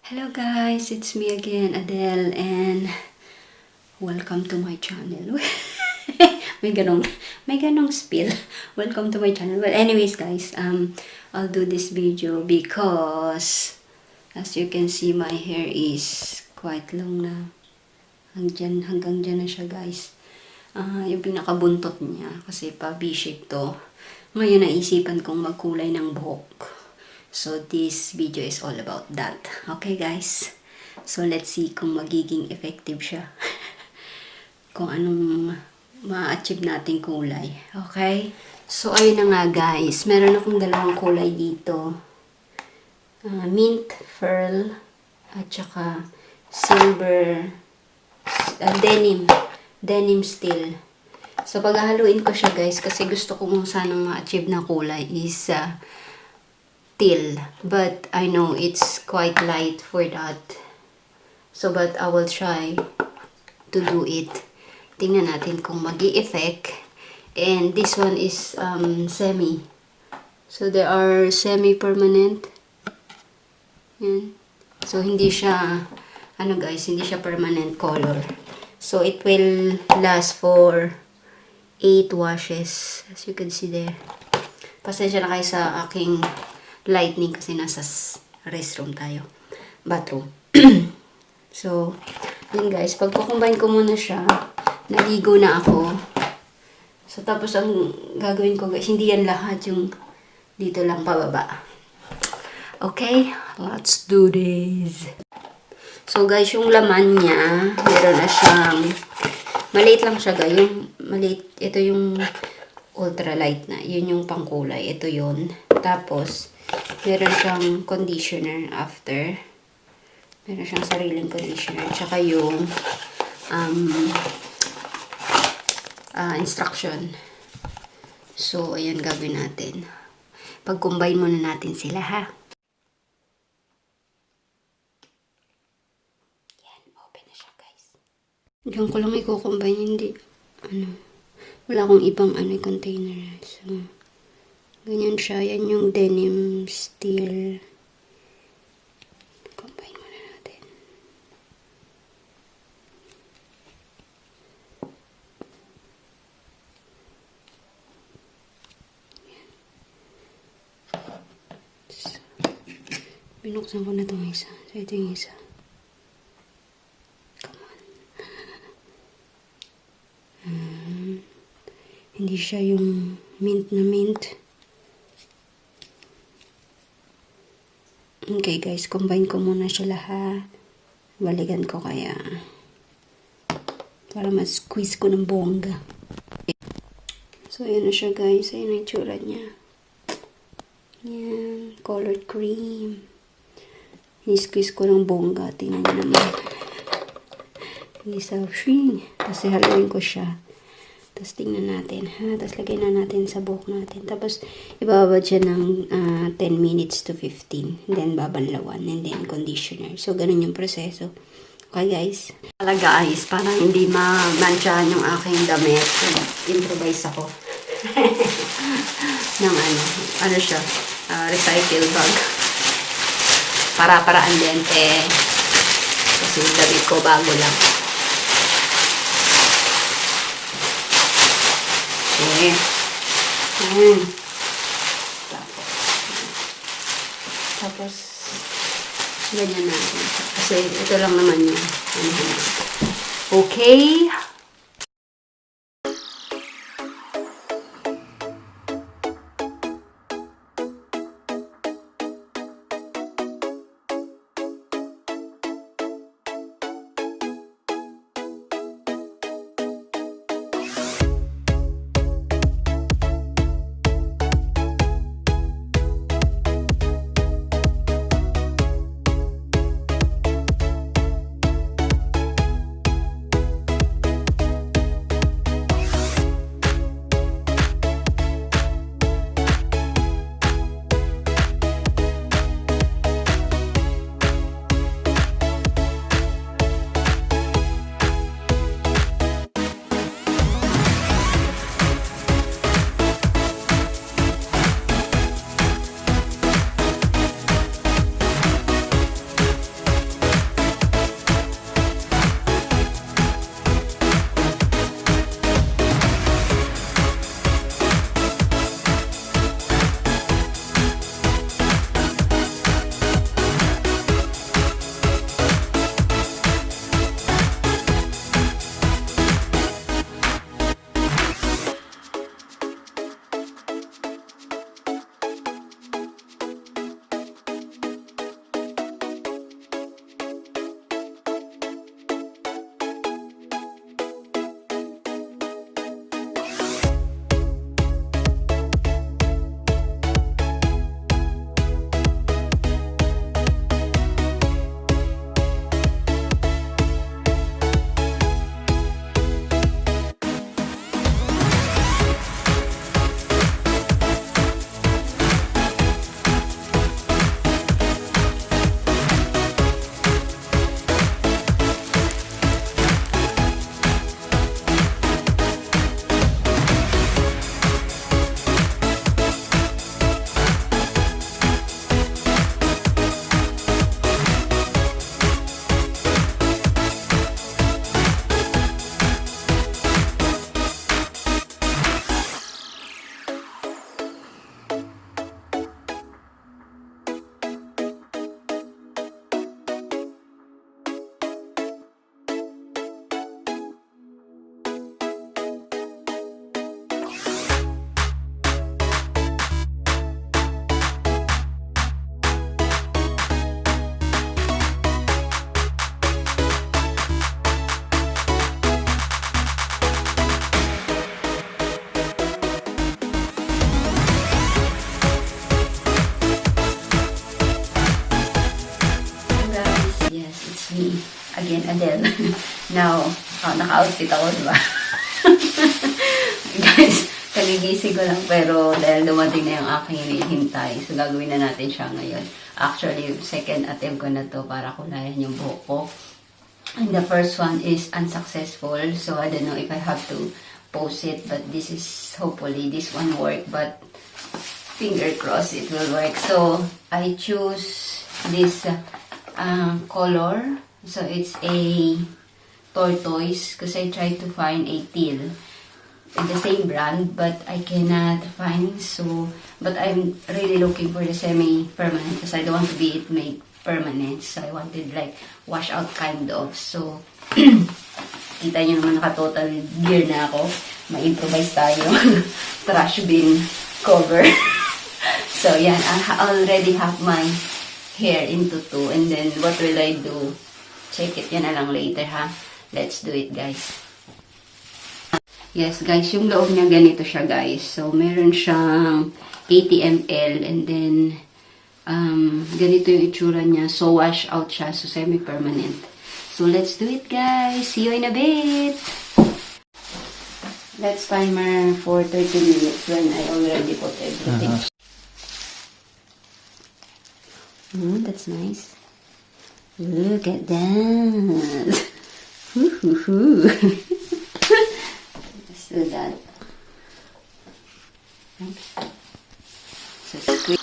Hello guys, it's me again, Adele, and welcome to my channel. may ganong spill. Welcome to my channel. Well, anyways guys, I'll do this video because as you can see, my hair is quite long na. Hanggang dyan na siya guys. Yung pinakabuntot niya kasi pa V-shape to. Ngayon naisipan kong magkulay ng buhok. So, this video is all about that. Okay, guys? So, let's see kung magiging effective siya. Kung anong ma-achieve nating kulay. Okay? So, ayun na nga, guys. Meron akong dalawang kulay dito. Mint, pearl, at saka silver, denim. Denim steel. So, paghahaluin ko siya, guys, kasi gusto ko kung sanang ma-achieve na kulay is teal, but I know it's quite light for that. So, but I will try to do it. Tingnan natin kung magi-effect. And this one is semi. So, there are semi-permanent. Yan. So, hindi siya, guys, hindi siya permanent color. So, it will last for 8 washes. As you can see there. Pasensya na kayo sa aking lightning kasi nasa restroom tayo. Bathroom. So, yun guys. Pagkukumbine ko muna siya, naligo na ako. So, tapos ang gagawin ko guys, hindi yan lahat yung dito lang pababa. Okay? Let's do this. So, guys, yung laman niya, meron na siyang, maliit lang siya guys. Yung maliit, ito yung ultralight na. Yun yung pangkulay. Ito yun. Tapos, meron siyang conditioner after. Meron siyang sariling conditioner. Tsaka yung instruction. So, ayan gagawin natin. Pag-combine muna natin sila, ha? Yan, open na siya, guys. Diyan ko lang i-combine, hindi, wala akong ibang container. So, ganyan siya. Yan yung denim steel. Combine muna natin. Yan. So, binuksan ko na itong isa. So, ito yung isa. Come on. Hindi siya yung mint na mint. Okay guys, combine ko muna siya lahat. Balikan ko kaya para ma-squeeze ko ng bongga. So, ayan na siya guys. Ayan ang itsura niya. Yan. Colored cream. I-squeeze ko ng bongga. Tingnan niyo naman. Isa, shing. Tapos haluin ko siya. Tapos tingnan natin, ha? Tapos lagay na natin sa buhok natin. Tapos, ibababad siya ng 10 minutes to 15. Then, babanlawan. And then, conditioner. So, ganun yung proseso. Okay, guys? Talaga, guys, para hindi ma-manchahan yung aking damit. Improvise ako. ng ano siya? Recycle bag. Para andente. Kasi damit ko bago lang. Okay. Tapos, ganyan natin. Kasi ito lang naman yung okay. Adelle. Now, naka-outfit ako, diba? Guys, kagigising ko lang pero dahil dumating na yung aking hinihintay. So, gagawin na natin siya ngayon. Actually, second attempt ko na to para kulayan yung buhok ko. And the first one is unsuccessful. So, I don't know if I have to post it. But this is, hopefully, this one work. But, finger crossed it will work. So, I choose this color. So, it's a tortoise because I tried to find a teal in the same brand, but I cannot find. So, but I'm really looking for the semi-permanent because I don't want to be it made permanent. So, I wanted like wash out kind of. So, kita nyo naman naka-total gear na ako. Ma-improvise tayo. Trash bin cover. So, yan. I already have my hair into two. And then, what will I do? Check it. Yan na lang later, ha? Let's do it, guys. Yes, guys. Yung loob niya, ganito siya, guys. So, meron siyang 80 ml. And then, ganito yung itsura niya. So, wash out siya. So, semi-permanent. So, let's do it, guys. See you in a bit. Let's timer for 30 minutes when I already put everything. That's nice. Look at that. Let's do that. So sweet.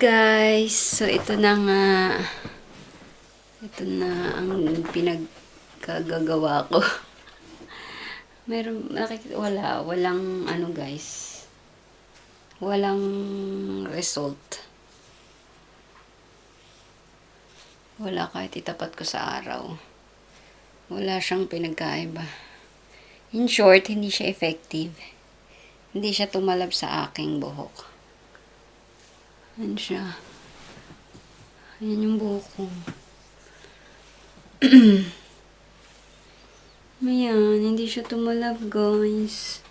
Guys, so ito na nga, ito na ang pinagkagagawa ko. Meron, walang ano guys, walang result. Wala kahit itapat ko sa araw. Wala siyang pinagkaiba. In short, hindi siya effective. Hindi siya tumalab sa aking buhok. Ayan siya. Ayan yung buhok ko. Ayan, hindi siya tumalab, guys.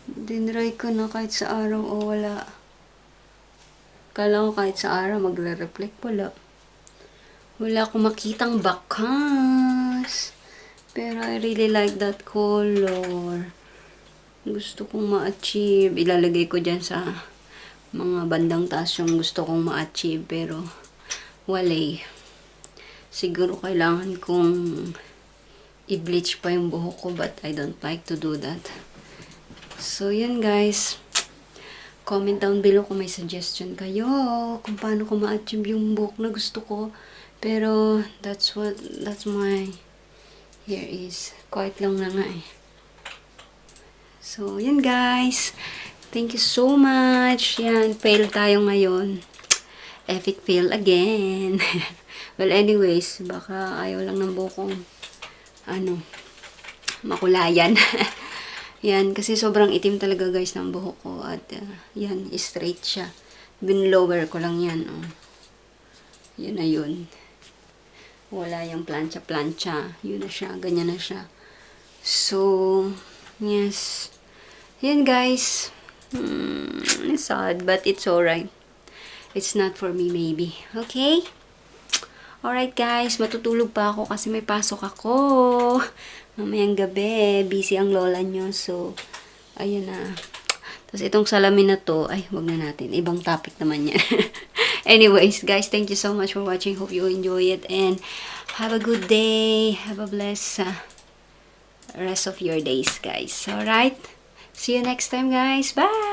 Dinry ko na kahit sa araw o wala. Kala ko kahit sa araw magre-reflect. Wala. Wala akong makitang bakas. Pero I really like that color. Gusto kong ma-achieve. Ilalagay ko dyan sa mga bandang taas yung gusto kong ma-achieve. Pero wala eh. Siguro kailangan kong i-bleach pa yung buhok ko, but I don't like to do that. So, yun guys. Comment down below kung may suggestion kayo kung paano ko ma-achieve yung buhok na gusto ko. Pero, that's my hair is. Kahit lang na nga eh. So, yun guys. Thank you so much. Yan, fail tayo ngayon. Epic fail again. Well, anyways, baka ayaw lang ng buhok kong makulayan. Yan, kasi sobrang itim talaga guys ng buhok ko. At yan, straight siya. Binlower ko lang yan. Oh. Yan na yun. Wala yung plancha-plancha. Yun na siya, ganyan na siya. So, yes. Yan guys. It's sad, but it's alright. It's not for me maybe. Okay? Alright guys, matutulog pa ako kasi may pasok ako. Mamayang gabi, busy ang lola nyo. So, ayun na. Tapos itong salamin na to, ay, wag na natin. Ibang topic naman yan. Anyways, guys, thank you so much for watching. Hope you enjoy it. And have a good day. Have a blessed rest of your days, guys. Alright? See you next time, guys. Bye!